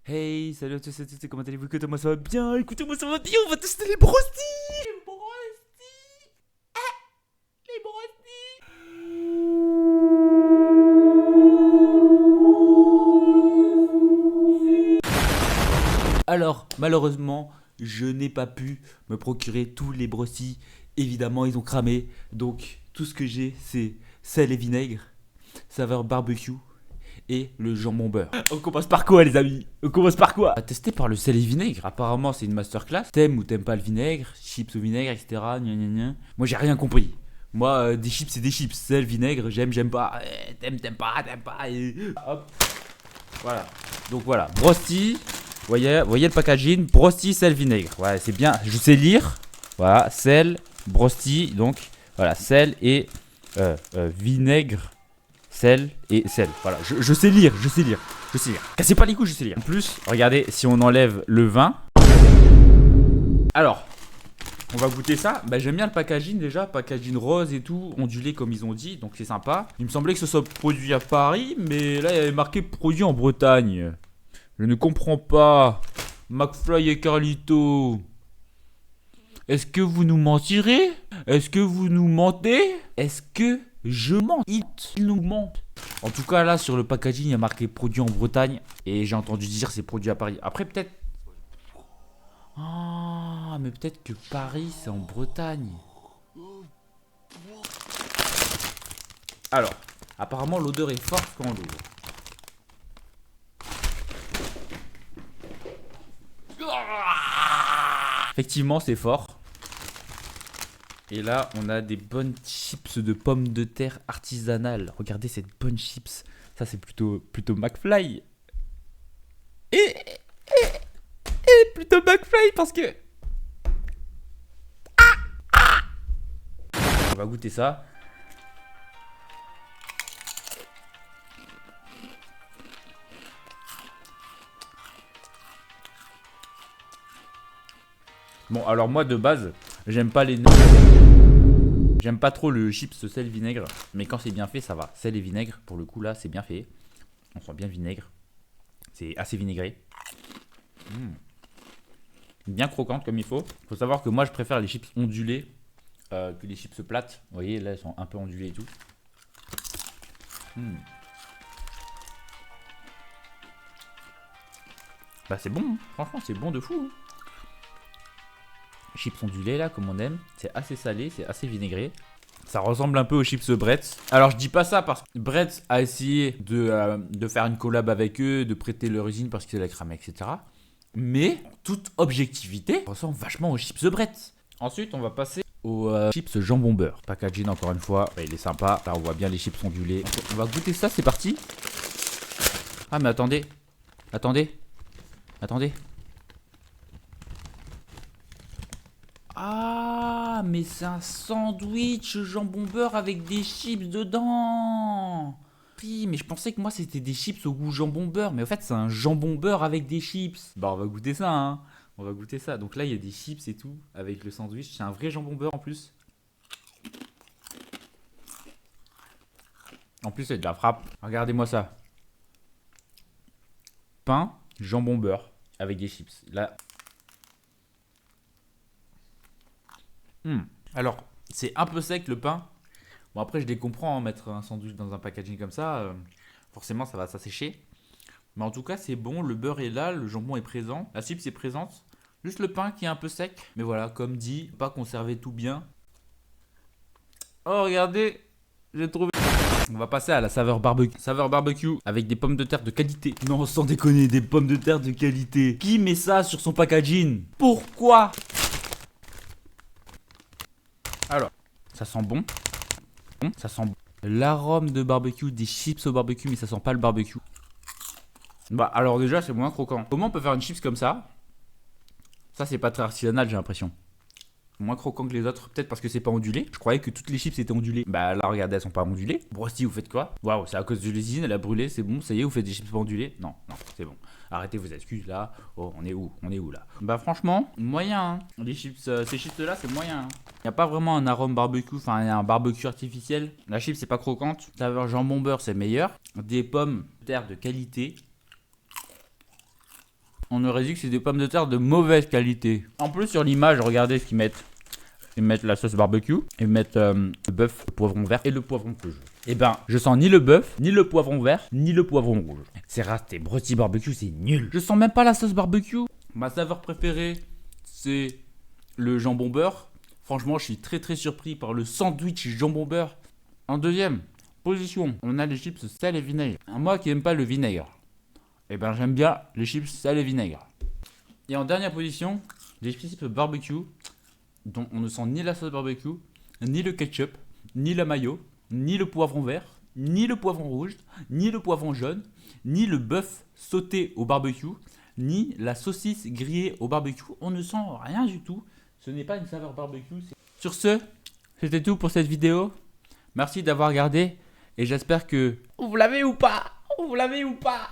Hey, salut à tous et tous, comment allez-vous? Écoutez-moi, ça va bien, écoutez-moi, ça va bien, on va tester les brostis. Les brostis. Alors, malheureusement, je n'ai pas pu me procurer tous les brostis. Évidemment, ils ont cramé. Donc, tout ce que j'ai, c'est sel et vinaigre, saveur barbecue et le jambon beurre. On commence par quoi, les amis? On commence par quoi? À tester par le sel et vinaigre. Apparemment, c'est une masterclass. T'aimes ou t'aimes pas le vinaigre, chips au vinaigre, etc. Gna gna gna. Moi, j'ai rien compris. Moi, des chips, c'est des chips. Sel, vinaigre, j'aime, j'aime pas. T'aimes pas. Et... Hop. Voilà. Donc voilà, brosti. Voyez le packaging, brosti, sel, vinaigre. Ouais, c'est bien. Je sais lire. Voilà, sel, brosti. Donc voilà, sel et vinaigre. Sel et sel. Voilà, je sais lire. Cassez pas les couilles, je sais lire. En plus, regardez, si on enlève le vin. Alors, on va goûter ça. Bah, j'aime bien le packaging déjà. Packaging rose et tout, ondulé comme ils ont dit. Donc c'est sympa. Il me semblait que ce soit produit à Paris. Mais là, il y avait marqué produit en Bretagne. Je ne comprends pas. McFly et Carlito. Est-ce que vous nous mentirez? Est-ce que vous nous mentez? Est-ce que je mens? Il nous ment. En tout cas, là, sur le packaging, il y a marqué produit en Bretagne. Et j'ai entendu dire c'est produit à Paris. Après, peut-être... Ah, mais peut-être que Paris, c'est en Bretagne. Alors, apparemment, l'odeur est forte quand on l'ouvre. Effectivement, c'est fort. Et là, on a des bonnes chips de pommes de terre artisanales. Regardez cette bonne chips. Ça, c'est plutôt McFly. Et plutôt McFly parce que... On va goûter ça. Bon, alors moi, de base, j'aime pas les... J'aime pas trop le chips sel vinaigre, mais quand c'est bien fait, ça va. Sel et vinaigre, pour le coup, là, c'est bien fait. On sent bien le vinaigre. C'est assez vinaigré. Bien croquante comme il faut. Faut savoir que moi, je préfère les chips ondulées que les chips plates. Vous voyez, là, elles sont un peu ondulées et tout. Bah, c'est bon, hein. Franchement, c'est bon de fou. Hein. Chips ondulés, là, comme on aime. C'est assez salé, c'est assez vinaigré. Ça ressemble un peu aux chips Bretz. Alors je dis pas ça parce que Bretz a essayé de faire une collab avec eux, de prêter leur usine parce qu'ils allaient cramer, etc. Mais, toute objectivité, ça ressemble vachement aux chips Bretz. Ensuite, on va passer aux chips jambon beurre. Packaging, encore une fois, il est sympa. Là, on voit bien les chips ondulés. On va goûter ça, c'est parti. Ah, mais attendez. Attendez. Ah, mais c'est un sandwich jambon beurre avec des chips dedans. Oui, mais je pensais que moi c'était des chips au goût jambon beurre, mais en fait c'est un jambon beurre avec des chips. Bah on va goûter ça, hein. On va goûter ça. Donc là il y a des chips et tout avec le sandwich. C'est un vrai jambon beurre en plus. En plus c'est de la frappe. Regardez-moi ça. Pain, jambon beurre avec des chips. Là. Alors, c'est un peu sec le pain. Bon, après, je les comprends, hein, mettre un sandwich dans un packaging comme ça, forcément, ça va s'assécher. Mais en tout cas, c'est bon, le beurre est là, le jambon est présent, la chips est présente. Juste le pain qui est un peu sec. Mais voilà, comme dit, pas conserver tout bien. Oh, regardez, j'ai trouvé. On va passer à la saveur barbecue. Saveur barbecue avec des pommes de terre de qualité. Non, sans déconner, des pommes de terre de qualité. Qui met ça sur son packaging? Pourquoi? Alors, ça sent bon. Ça sent l'arôme de barbecue, des chips au barbecue, mais ça sent pas le barbecue. Bah alors déjà c'est moins croquant. Comment on peut faire une chips comme ça? Ça c'est pas très artisanal j'ai l'impression. Moins croquant que les autres, peut-être parce que c'est pas ondulé. Je croyais que toutes les chips étaient ondulées. Bah là regardez, elles sont pas ondulées. Brosti, vous faites quoi? Waouh, c'est à cause de l'usine, elle a brûlé, c'est bon, ça y est, vous faites des chips pas ondulées? Non, c'est bon. Arrêtez vos excuses là. Oh, on est où là? Bah franchement, moyen. Hein. Les chips, ces chips là, c'est moyen. Hein. Y a pas vraiment un arôme barbecue, enfin y a un barbecue artificiel. La chips c'est pas croquante. Saveur jambon beurre c'est meilleur. Des pommes de terre de qualité. On aurait dit que c'est des pommes de terre de mauvaise qualité. En plus, sur l'image, regardez ce qu'ils mettent. Ils mettent la sauce barbecue, ils mettent le bœuf, le poivron vert et le poivron rouge. Eh ben, je sens ni le bœuf, ni le poivron vert, ni le poivron rouge. C'est raté, Broti barbecue, c'est nul. Je sens même pas la sauce barbecue. Ma saveur préférée, c'est le jambon beurre. Franchement, je suis très surpris par le sandwich jambon beurre. En deuxième position, on a les chips sel et vinaigre. Moi qui n'aime pas le vinaigre, eh ben j'aime bien les chips sel et vinaigre. Et en dernière position, les chips barbecue, dont on ne sent ni la sauce barbecue, ni le ketchup, ni la mayo, ni le poivron vert, ni le poivron rouge, ni le poivron jaune, ni le bœuf sauté au barbecue, ni la saucisse grillée au barbecue. On ne sent rien du tout. Ce n'est pas une saveur barbecue. Sur ce, c'était tout pour cette vidéo. Merci d'avoir regardé et j'espère que vous l'avez ou pas. Vous l'avez ou pas.